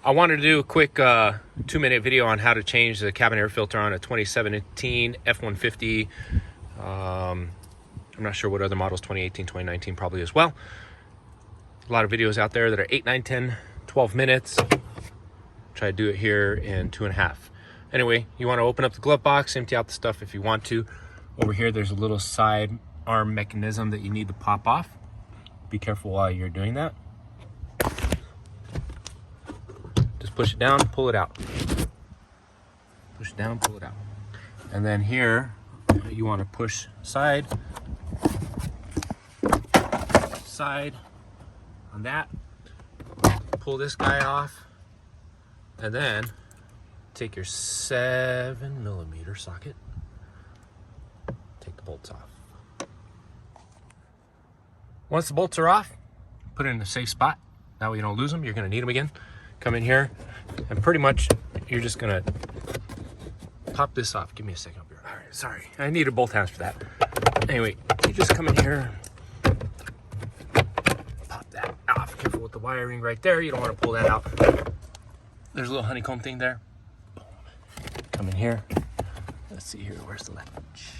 I wanted to do a quick 2-minute video on how to change the cabin air filter on a 2017 F150. I'm not sure what other models, 2018, 2019 probably as well. A lot of videos out there that are 8, 9, 10, 12 minutes. Try to do it here in 2.5. Anyway, you want to open up the glove box, empty out the stuff if you want to. Over here, there's a little side arm mechanism that you need to pop off. Be careful while you're doing that. Just push it down, pull it out. Push it down, pull it out. And then here, you want to push side on that. Pull this guy off. And then take your 7mm socket. Take the bolts off. Once the bolts are off, put it in a safe spot. That way you don't lose them. You're going to need them again. Come in here, and pretty much you're just going to pop this off. Give me a second up here. All right, sorry. I needed both hands for that. Anyway, you just come in here, pop that off. Careful with the wiring right there. You don't want to pull that out. There's a little honeycomb thing there. Come in here. Let's see here. Where's the latch?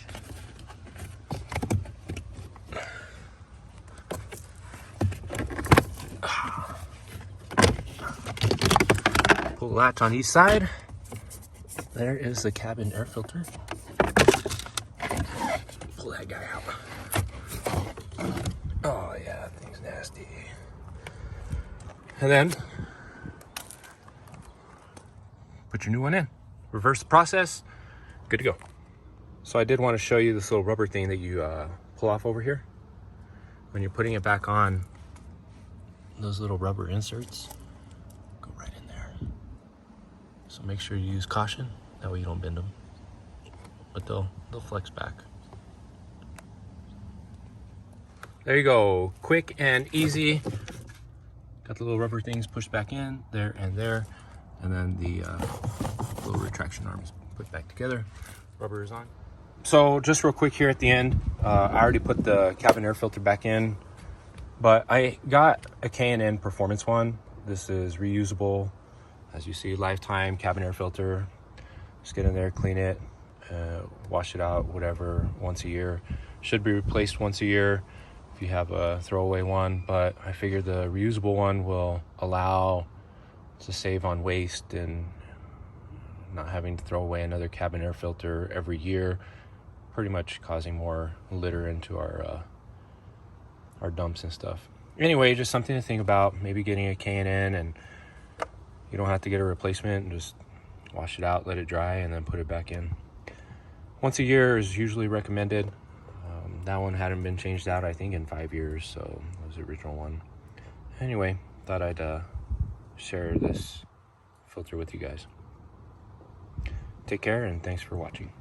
Pull the latch on each side. There is the cabin air filter. Pull that guy out. Oh yeah, that thing's nasty. And then put your new one in. Reverse the process. Good to go. So I did want to show you this little rubber thing that you pull off over here. When you're putting it back on, those little rubber inserts go right in there. So make sure you use caution. That way you don't bend them. But they'll flex back. There you go. Quick and easy. Got the little rubber things pushed back in, there and there. And then the little retraction arms put back together. Rubber is on. So just real quick here at the end, I already put the cabin air filter back in, but I got a K&N Performance one. This is reusable. As you see, lifetime cabin air filter. Just get in there, clean it, wash it out, whatever, once a year. Should be replaced once a year if you have a throwaway one, but I figured the reusable one will allow to save on waste and not having to throw away another cabin air filter every year, pretty much causing more litter into our dumps and stuff. Anyway, just something to think about. Maybe getting a K&N, and you don't have to get a replacement, and just wash it out, let it dry, and then put it back in. Once a year is usually recommended. That one hadn't been changed out, I think, in 5 years, so that was the original one. Anyway, thought I'd share this filter with you guys. Take care, and thanks for watching.